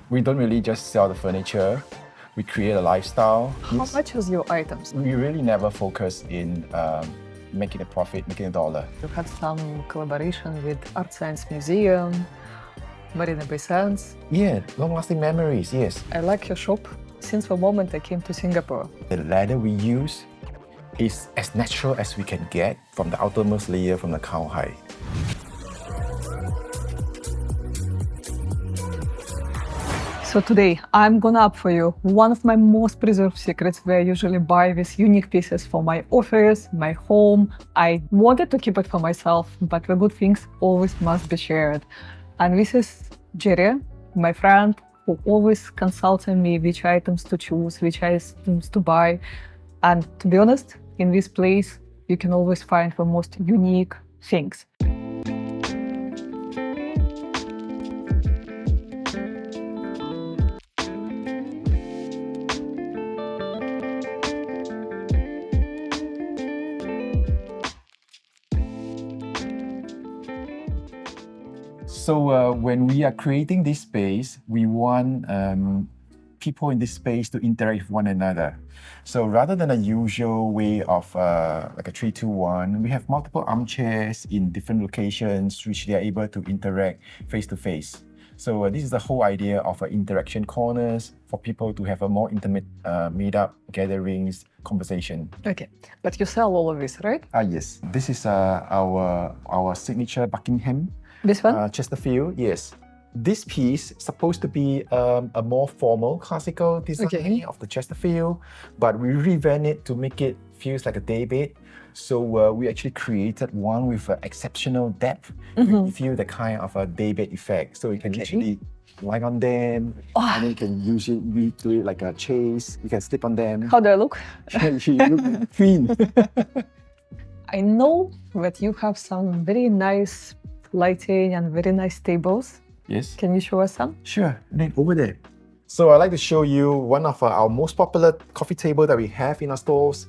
We don't really just sell the furniture. We create a lifestyle. How much is your items? We really never focus in making a profit, making a dollar. You had some collaboration with Art Science Museum, Marina Bay Sands. Yeah, long-lasting memories, yes. I like your shop since the moment I came to Singapore. The leather we use is as natural as we can get from the outermost layer from the cowhide. So today I'm gonna up for you one of my most preserved secrets where I usually buy these unique pieces for my office, my home. I wanted to keep it for myself, but the good things always must be shared. And this is Jerry, my friend, who always consulting me which items to choose, which items to buy. And to be honest, in this place, you can always find the most unique things. So when we are creating this space, we want people in this space to interact with one another. So rather than a usual way of like a 3-2-1, we have multiple armchairs in different locations which they are able to interact face to face. So this is the whole idea of interaction corners for people to have a more intimate meet-up, gatherings, conversation. Okay, but you sell all of this, right? Yes. This is our signature Buckingham. This one? Chesterfield, yes. This piece is supposed to be a more formal classical design of the Chesterfield, but we revamped it to make it feels like a day bed. So we actually created one with exceptional depth. We give you the kind of a day bed effect. So you can actually lie on them, and then you can use it, do it like a chase. You can sleep on them. How do I look? You look like a queen. I know that you have some very nice lighting and very nice tables. Yes. Can you show us some? Sure, and then over there. So I'd like to show you one of our most popular coffee table that we have in our stores.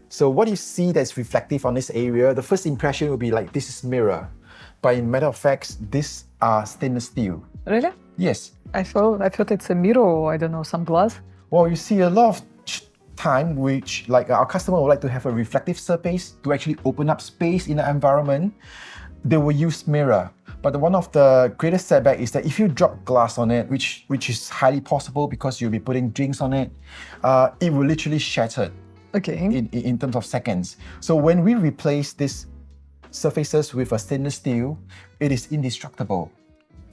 So what you see that's reflective on this area, the first impression will be like this is mirror. But in matter of fact, these are stainless steel. Really? Yes. I thought it's a mirror or I don't know, some glass. Well, you see a lot of time which like our customer would like to have a reflective surface to actually open up space in the environment. They will use mirror. But one of the greatest setback is that if you drop glass on it, which is highly possible because you'll be putting drinks on it, it will literally shatter in terms of seconds. So when we replace these surfaces with a stainless steel, it is indestructible.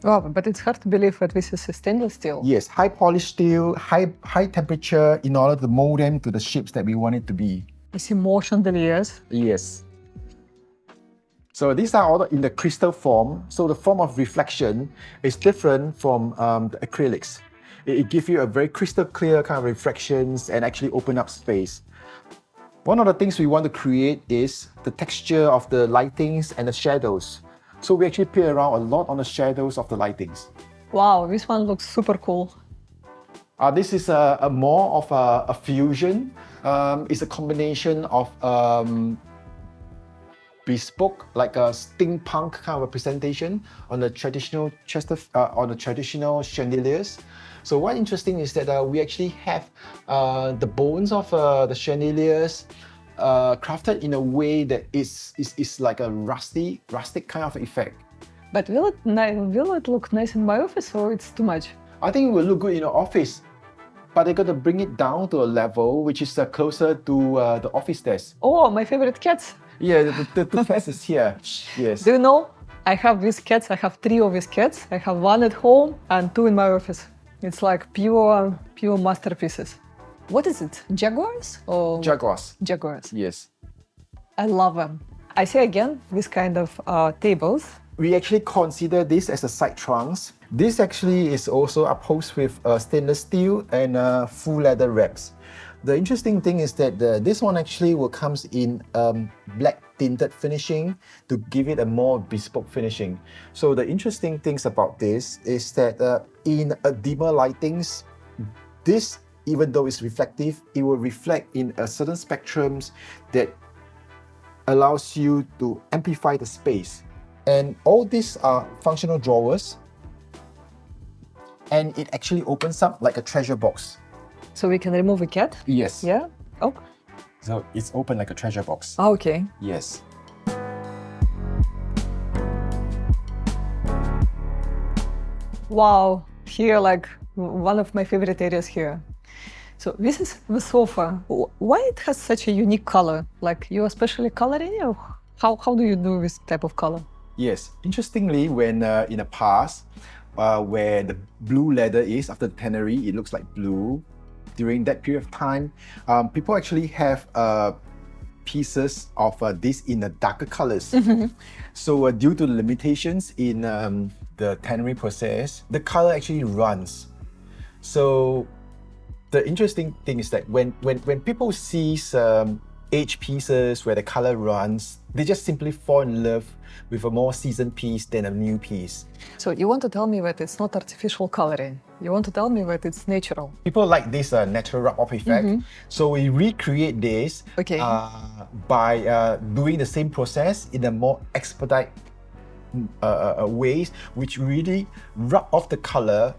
Wow, but it's hard to believe that this is a stainless steel. Yes, high polished steel, high temperature in order to mold them to the shapes that we want it to be. I see more chandeliers. Yes. So these are all in the crystal form. So the form of reflection is different from the acrylics. It gives you a very crystal clear kind of reflections and actually open up space. One of the things we want to create is the texture of the lightings and the shadows. So we actually play around a lot on the shadows of the lightings. Wow, this one looks super cool. This is a more of a fusion. It's a combination of bespoke, like a steampunk kind of representation on the traditional chandeliers. So what's interesting is that we actually have the bones of the chandeliers crafted in a way that is like a rustic kind of effect. But will it look nice in my office or it's too much? I think it will look good in the office, but they're going to bring it down to a level which is closer to the office desk. Oh, my favorite cats. Yeah, the class is here. Yes. Do you know, I have these cats, I have 3 of these cats. I have 1 at home and 2 in my office. It's like pure masterpieces. What is it? Jaguars? Or Jaguars. Jaguars. Yes. I love them. I say again, this kind of tables. We actually consider this as a side trunks. This actually is also upholstered with stainless steel and full leather wraps. The interesting thing is that this one actually will comes in black tinted finishing to give it a more bespoke finishing. So the interesting things about this is that in a dimmer lightings, this, even though it's reflective, it will reflect in a certain spectrums that allows you to amplify the space. And all these are functional drawers. and it actually opens up like a treasure box. So we can remove a cat? Yes. Yeah? Oh. So it's open like a treasure box. Ah, okay. Yes. Wow, here like one of my favorite areas here. So this is the sofa. Why it has such a unique color? Like you especially coloring it, or how do you do this type of color? Yes. Interestingly, when in the past, where the blue leather is after the tannery, it looks like blue. During that period of time, people actually have pieces of this in the darker colors. So due to the limitations in the tannery process, the color actually runs. So the interesting thing is that when people see some aged pieces where the color runs, they just simply fall in love with a more seasoned piece than a new piece. So you want to tell me that it's not artificial coloring? You want to tell me that it's natural? People like this natural rub-off effect. So we recreate this by doing the same process in a more expedite ways, which really rub off the color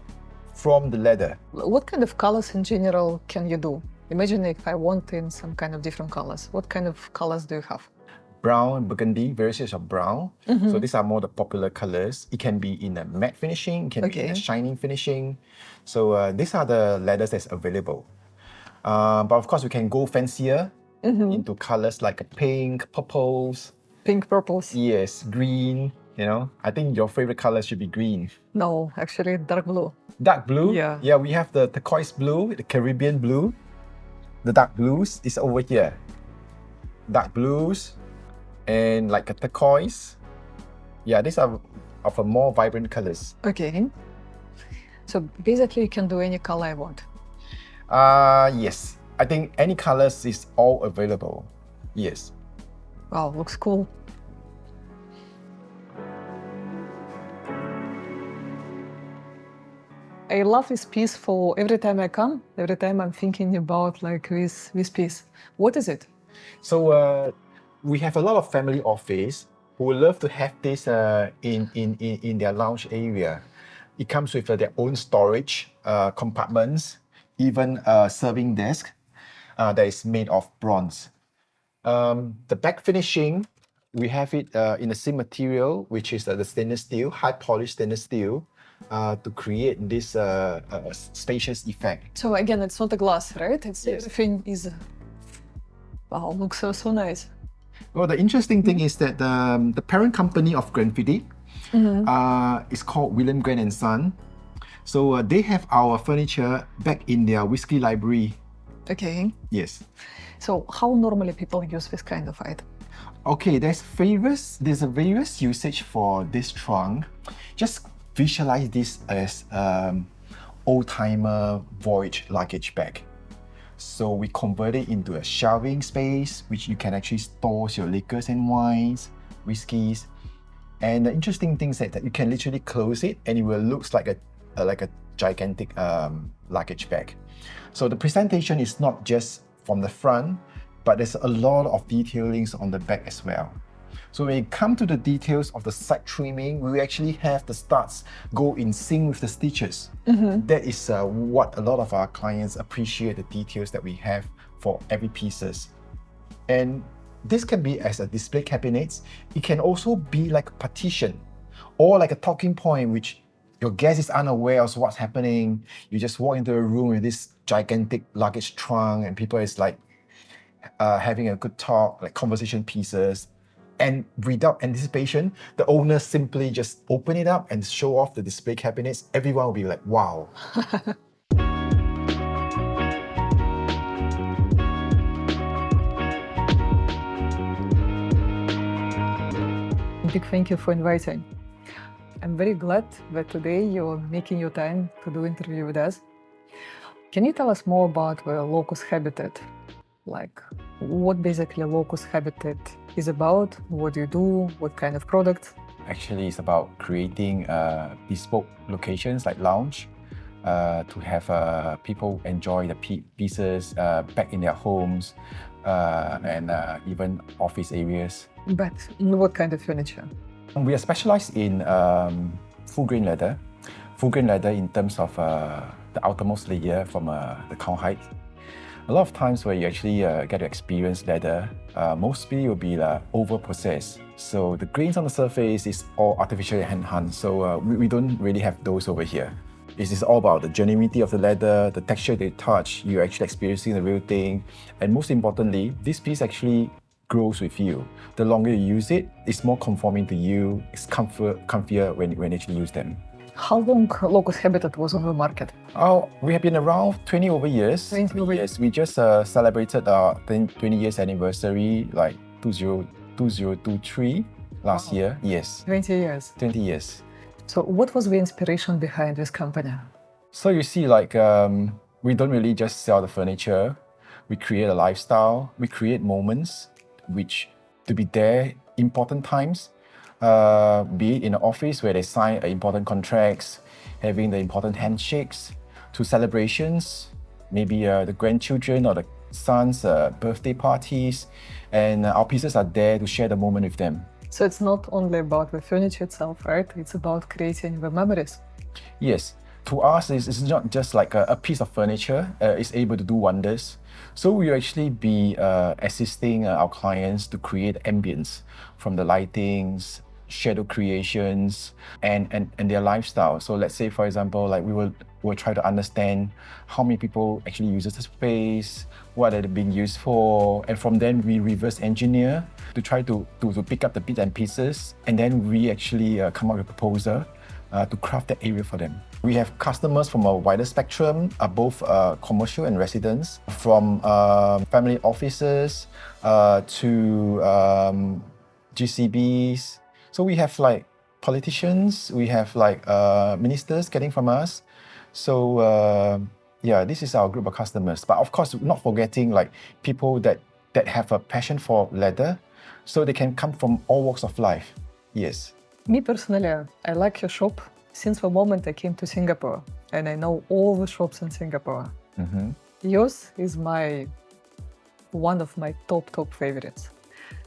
from the leather. What kind of colors in general can you do? Imagine if I want in some kind of different colors. What kind of colors do you have? Brown and burgundy, various shades of brown. So these are more the popular colors. It can be in a matte finishing, it can be in a shining finishing. So these are the leathers that's available. But of course, we can go fancier into colors like pink, purples. Pink, purples? Yes, green. You know, I think your favorite color should be green. No, actually dark blue. Dark blue? Yeah. Yeah, we have the turquoise blue, the Caribbean blue. The dark blues is over here. Dark blues and like a turquoise. Yeah, these are of a more vibrant colors. Okay. So basically you can do any color I want. Yes. I think any colors is all available. Yes. Wow, looks cool. I love this piece for every time I come, every time I'm thinking about like this piece. What is it? So we have a lot of family office who would love to have this in their lounge area. It comes with their own storage compartments, even a serving desk that is made of bronze. The back finishing, we have it in the same material, which is the stainless steel, high polished stainless steel, to create this spacious effect. So again, it's not a glass, right? It's Yes. everything is. Wow, looks so nice. Well, the interesting thing is that the parent company of Grenfiddy is called William Grant and Son. So they have our furniture back in their whiskey library. Okay. Yes. So how normally people use this kind of item? Okay, there's a various usage for this trunk. Just visualize this as old-timer voyage luggage bag. So we convert it into a shelving space, which you can actually store your liquors and wines, whiskeys. And the interesting thing is that you can literally close it and it will look like a gigantic luggage bag. So the presentation is not just from the front, but there's a lot of detailings on the back as well. So when you come to the details of the side trimming, we actually have the studs go in sync with the stitches. That is what a lot of our clients appreciate, the details that we have for every pieces. And this can be as a display cabinet. It can also be like a partition or like a talking point, which your guest is unaware of what's happening. You just walk into a room with this gigantic luggage trunk and people is like having a good talk, like conversation pieces. And without anticipation, the owner simply just open it up and show off the display cabinets. Everyone will be like, wow. Big thank you for inviting. I'm very glad that today you're making your time to do interview with us. Can you tell us more about the Locus Habitat? Like, what basically Locus Habitat is about? What do you do? What kind of products? Actually, it's about creating bespoke locations like lounge to have people enjoy the pieces back in their homes and even office areas. But what kind of furniture? We are specialized in full grain leather. full grain leather in terms of the outermost layer from the crown height. A lot of times where you actually get to experience leather, mostly will be over-processed. So the grains on the surface is all artificially enhanced. So we don't really have those over here. This is all about the genuinity of the leather, the texture they touch, you're actually experiencing the real thing. And most importantly, this piece actually grows with you. The longer you use it, it's more conforming to you, it's comfier when you actually use them. How long Locus Habitat was on the market? Oh, we have been around 20 over years. 20 over Yes, we just celebrated our 20 years anniversary, like 2023 last year. Yes. 20 years. 20 years. So what was the inspiration behind this company? So you see, like, we don't really just sell the furniture. We create a lifestyle. We create moments which to be there important times, be it in the office where they sign important contracts, having the important handshakes, to celebrations, maybe the grandchildren or the sons' birthday parties, and our pieces are there to share the moment with them. So it's not only about the furniture itself, right? It's about creating the memories. Yes. To us, it's not just like a piece of furniture. It's able to do wonders. So we will actually be assisting our clients to create ambience from the lightings, shadow creations, and their lifestyle. So let's say, for example, like we'll try to understand how many people actually uses the space, what are they being used for, and from then we reverse engineer to try to pick up the bits and pieces, and then we actually come up with a proposal to craft that area for them. We have customers from a wider spectrum, both commercial and residents, from family offices to GCBs. So we have like politicians, we have like ministers getting from us. So yeah, this is our group of customers. But of course, not forgetting like people that have a passion for leather, so they can come from all walks of life. Yes. Me personally, I like your shop since the moment I came to Singapore, and I know all the shops in Singapore. Mm-hmm. Yours is one of my top favorites.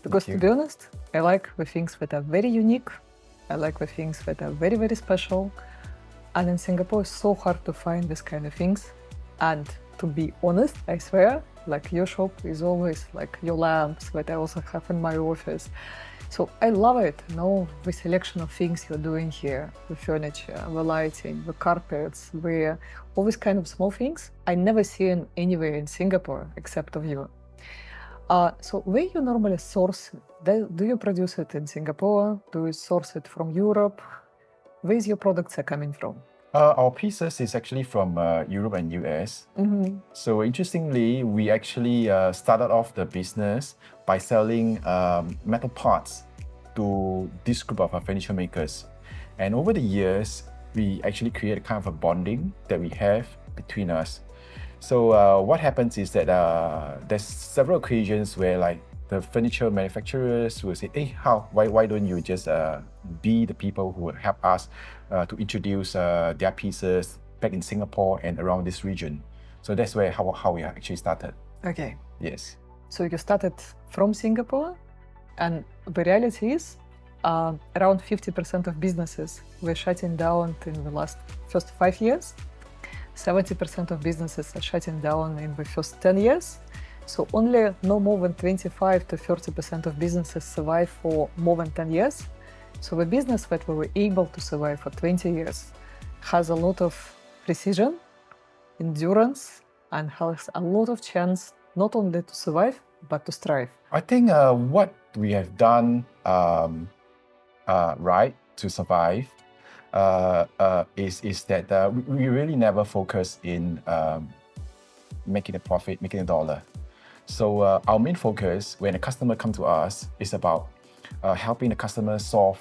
Because to be honest, I like the things that are very unique. I like the things that are very special. And in Singapore, it's so hard to find this kind of things. And to be honest, I swear, like your shop is always like your lamps that I also have in my office. So I love it, you know, the selection of things you're doing here, the furniture, the lighting, the carpets, all these kind of small things I never seen anywhere in Singapore except of you. So where you normally source, do you produce it in Singapore? Do you source it from Europe? Where is your products are coming from? Our pieces is actually from Europe and US. Mm-hmm. So interestingly, we actually started off the business by selling metal parts to this group of furniture makers. And over the years, we actually created kind of a bonding that we have between us. So what happens is that there's several occasions where like the furniture manufacturers will say, hey, why don't you just be the people who will help us to introduce their pieces back in Singapore and around this region. So that's where how we actually started. Okay. Yes. So you started from Singapore, and the reality is around 50% of businesses were shutting down in the first 5 years. 70% of businesses are shutting down in the first 10 years. So only no more than 25 to 30% of businesses survive for more than 10 years. So the business that we were able to survive for 20 years has a lot of precision, endurance, and has a lot of chance not only to survive, but to strive. I think what we have done right to survive is that we really never focus in making a profit, making a dollar. So our main focus when a customer comes to us is about helping the customer solve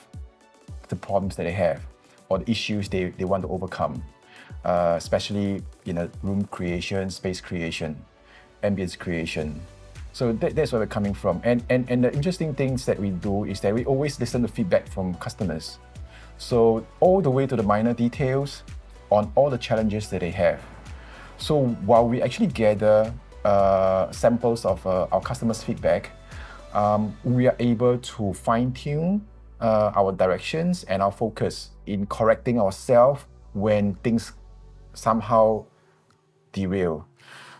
the problems that they have or the issues they want to overcome, especially room creation, space creation, ambience creation. So that's where we're coming from. And the interesting things that we do is that we always listen to feedback from customers. So all the way to the minor details on all the challenges that they have. So while we actually gather samples of our customers' feedback, we are able to fine-tune our directions and our focus in correcting ourselves when things somehow derail.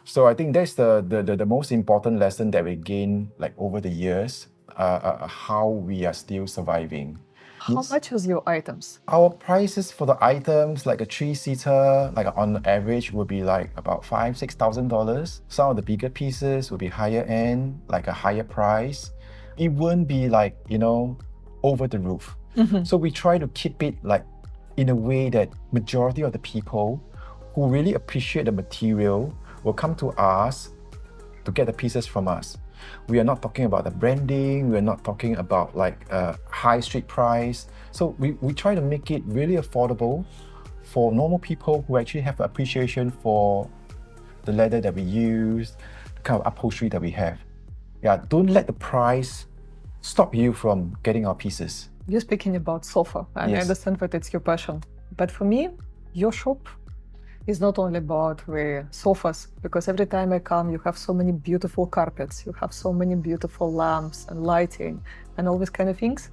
So I think that's the most important lesson that we gain like over the years, how we are still surviving. How much is your items? Our prices for the items, like a 3-seater, like on average, would be like about $5,000-$6,000. Some of the bigger pieces would be higher end, like a higher price. It wouldn't be like, over the roof. So we try to keep it like in a way that majority of the people who really appreciate the material will come to us to get the pieces from us. We are not talking about the branding, we are not talking about like high street price. So we try to make it really affordable for normal people who actually have appreciation for the leather that we use, the kind of upholstery that we have. Yeah, don't let the price stop you from getting our pieces. You're speaking about sofa, and Yes. I understand that it's your passion. But for me, your shop is not only about the sofas, because every time I come, you have so many beautiful carpets, you have so many beautiful lamps and lighting and all these kind of things,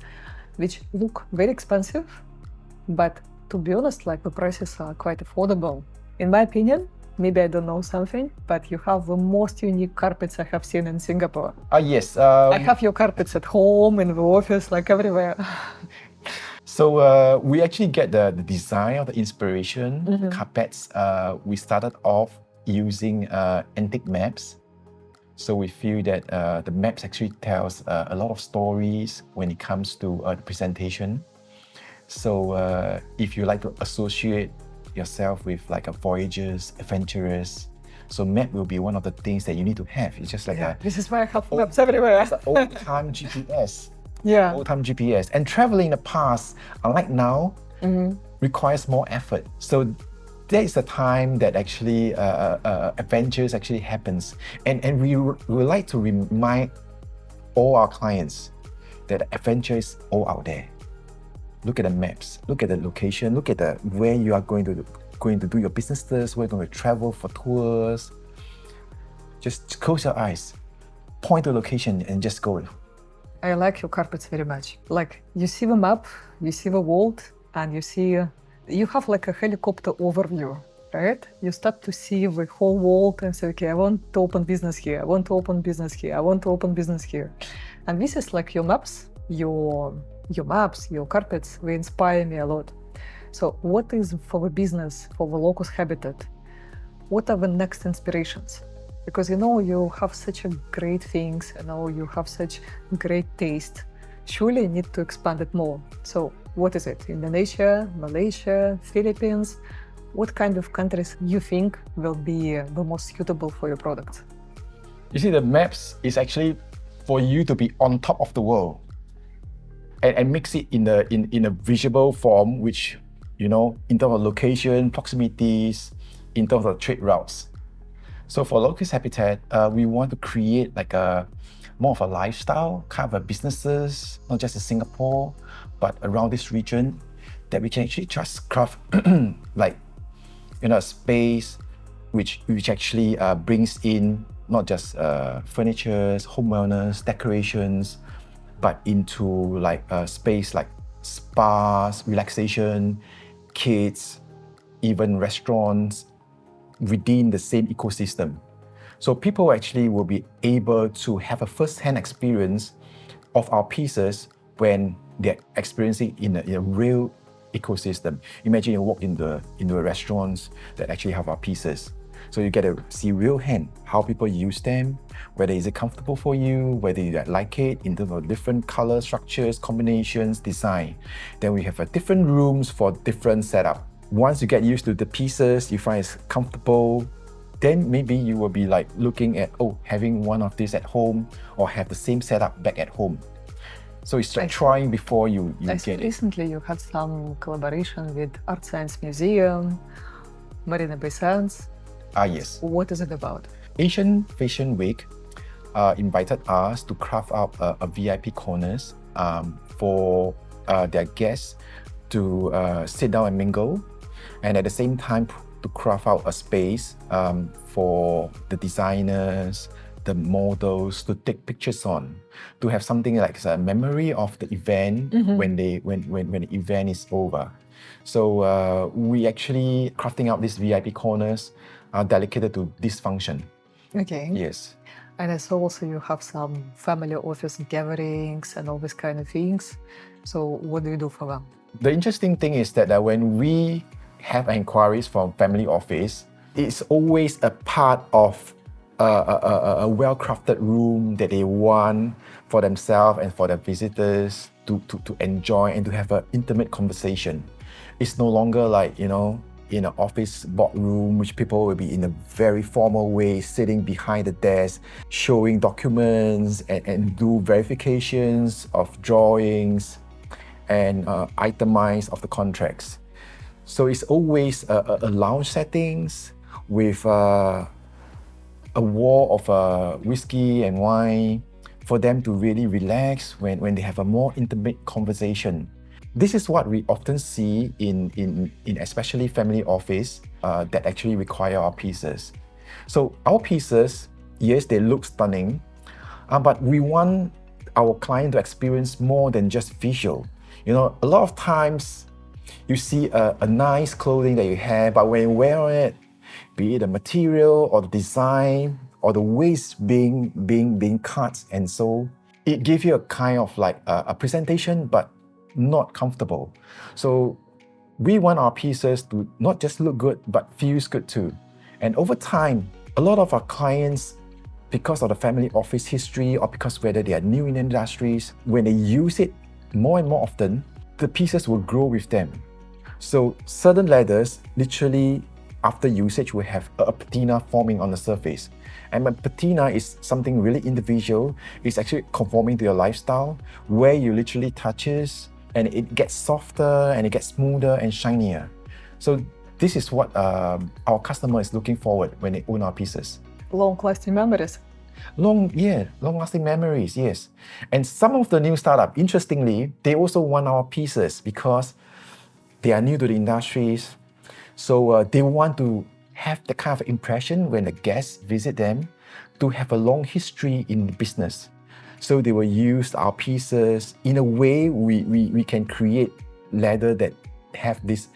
which look very expensive, but to be honest, like the prices are quite affordable. In my opinion, maybe I don't know something, but you have the most unique carpets I have seen in Singapore. Yes. I have your carpets at home, in the office, like everywhere. So we actually get the design of the inspiration, the carpets. We started off using antique maps. So we feel that the maps actually tells a lot of stories when it comes to the presentation. So if you like to associate yourself with like a voyagers, adventurers, so map will be one of the things that you need to have. It's just like This is why I have maps everywhere. it's an old-time GPS. Yeah. Old-time GPS. And traveling in the past, unlike now, requires more effort. So that is the time that actually adventures actually happens. And we would like to remind all our clients that adventure is all out there. Look at the maps, look at the location, look at where you are going to do your businesses, where you're going to travel for tours. Just close your eyes, point to the location and just go. I like your carpets very much. Like you see the map, you see the world, and you have like a helicopter overview, right? You start to see the whole world and say, okay, I want to open business here, I want to open business here, I want to open business here. And this is like your maps, your carpets, they inspire me a lot. So what is for the business, for the Locus Habitat? What are the next inspirations? Because you have such a great things, you have such great taste. Surely you need to expand it more. So what is it? Indonesia, Malaysia, Philippines? What kind of countries you think will be the most suitable for your products? You see, the maps is actually for you to be on top of the world and mix it in a visual form, which, in terms of location, proximities, in terms of trade routes. So for Locus Habitat, we want to create like more of a lifestyle, kind of a businesses, not just in Singapore, but around this region, that we can actually just craft like, a space which actually brings in not just furniture, home wellness, decorations, but into like a space like spas, relaxation, kids, even restaurants, within the same ecosystem. So people actually will be able to have a first-hand experience of our pieces when they're experiencing in a real ecosystem. Imagine you walk into restaurants that actually have our pieces. So you get to see real hand how people use them, whether is it comfortable for you, whether you like it in terms of different color structures, combinations, design. Then we have different rooms for different setup. Once you get used to the pieces, you find it's comfortable, then maybe you will be like looking at, having one of these at home or have the same setup back at home. So it's like trying before you get it. Recently you had some collaboration with Art Science Museum, Marina Bay Sands. Yes. What is it about? Asian Fashion Week invited us to craft out a VIP corners for their guests to sit down and mingle, and at the same time to craft out a space for the designers, the models to take pictures on, to have something like a memory of the event when the event is over. So we actually crafting out these VIP corners are dedicated to this function. Okay. Yes. And I saw also you have some family office gatherings and all these kind of things. So what do you do for them? The interesting thing is that when we have inquiries from family office, it's always a part of a well-crafted room that they want for themselves and for their visitors to enjoy and to have an intimate conversation. It's no longer like, in an office boardroom, which people will be in a very formal way, sitting behind the desk, showing documents and do verifications of drawings and itemize of the contracts. So it's always a lounge settings with a wall of whiskey and wine for them to really relax when they have a more intimate conversation. This is what we often see in especially family office that actually require our pieces. So our pieces, yes, they look stunning, but we want our client to experience more than just visual. A lot of times you see a nice clothing that you have, but when you wear it, be it the material or the design or the waist being cut and so, it gives you a kind of like a presentation, but not comfortable. So we want our pieces to not just look good, but feels good too. And over time, a lot of our clients, because of the family office history or because whether they are new in industries, when they use it more and more often, the pieces will grow with them. So certain leathers, literally after usage, will have a patina forming on the surface. And a patina is something really individual. It's actually conforming to your lifestyle, where you literally touches and it gets softer and it gets smoother and shinier. So this is what our customer is looking forward when they own our pieces. Long-lasting memories. Long-lasting memories, yes. And some of the new startup, interestingly, they also want our pieces because they are new to the industries. So they want to have the kind of impression when the guests visit them to have a long history in the business. So they will use our pieces in a way we can create leather that have this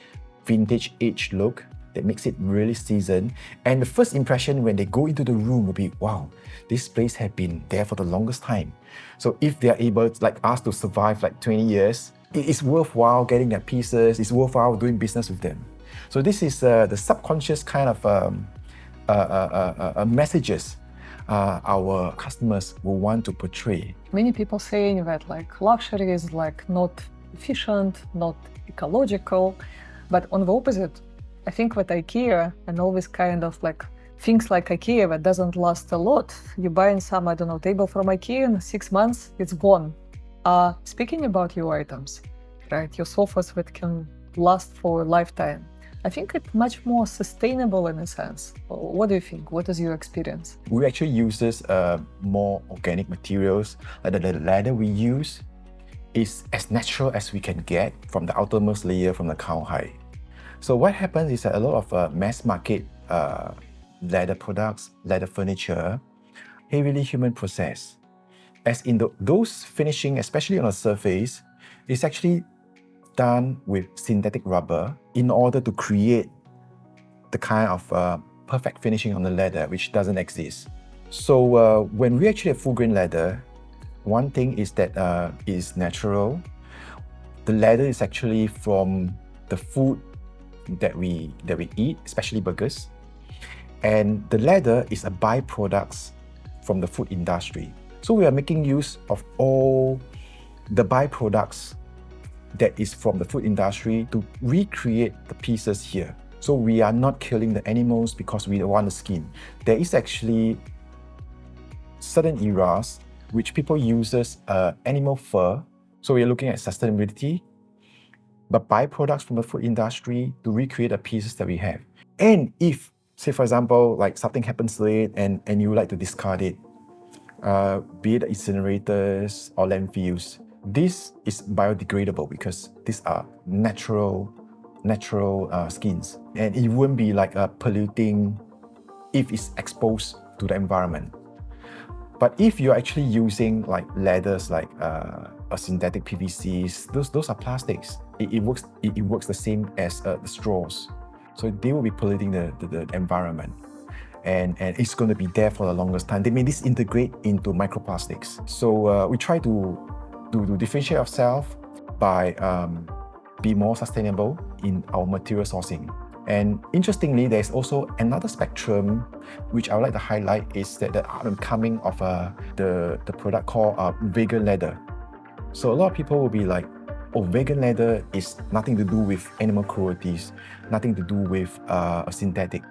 vintage age look that makes it really seasoned. And the first impression when they go into the room will be, wow, this place has been there for the longest time. So if they are able, like us, to survive like 20 years, it is worthwhile getting their pieces, it's worthwhile doing business with them. So this is the subconscious kind of messages our customers will want to portray. Many people saying that like luxury is like not efficient, not ecological, but on the opposite, I think that IKEA and all this kind of like things like IKEA that doesn't last a lot. You buy some, I don't know, table from IKEA in 6 months, it's gone. Speaking about your items, right, your sofas that can last for a lifetime, I think it's much more sustainable in a sense. What do you think? What is your experience? We actually use more organic materials. Like the leather we use is as natural as we can get from the outermost layer from the cowhide. So what happens is that a lot of mass market leather products, leather furniture, heavily human processed. As in those finishing, especially on the surface, is actually done with synthetic rubber in order to create the kind of perfect finishing on the leather, which doesn't exist. So when we actually have full grain leather, one thing is that it is natural. The leather is actually from the food that we eat, especially burgers. And the leather is a byproduct from the food industry. So we are making use of all the byproducts that is from the food industry to recreate the pieces here. So we are not killing the animals because we don't want the skin. There is actually certain eras which people uses animal fur. So we're looking at sustainability, but byproducts from the food industry to recreate the pieces that we have. And if, say for example, like something happens to it and you would like to discard it, be it incinerators or landfills, this is biodegradable because these are natural skins, and it wouldn't be like polluting if it's exposed to the environment. But if you're actually using like leathers like a synthetic PVCs, those are plastics. it works the same as the straws. So they will be polluting the environment. And it's going to be there for the longest time. They may disintegrate into microplastics. So we try to differentiate ourselves by be more sustainable in our material sourcing. And interestingly, there's also another spectrum which I would like to highlight is that the coming of the product called vegan leather. So a lot of people will be like, oh, vegan leather is nothing to do with animal cruelties, nothing to do with synthetic.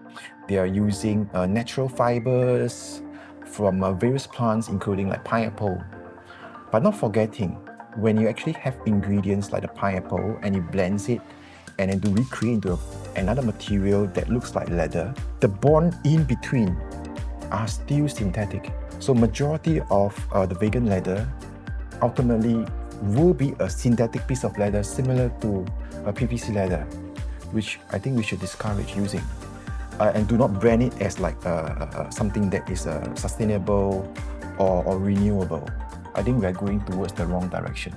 They are using natural fibers from various plants, including like pineapple. But not forgetting, when you actually have ingredients like the pineapple and you blend it and then to recreate into another material that looks like leather, the bond in between are still synthetic. So majority of the vegan leather ultimately will be a synthetic piece of leather similar to a PVC leather, which I think we should discourage using. And do not brand it as like something that is sustainable or renewable. I think we are going towards the wrong direction.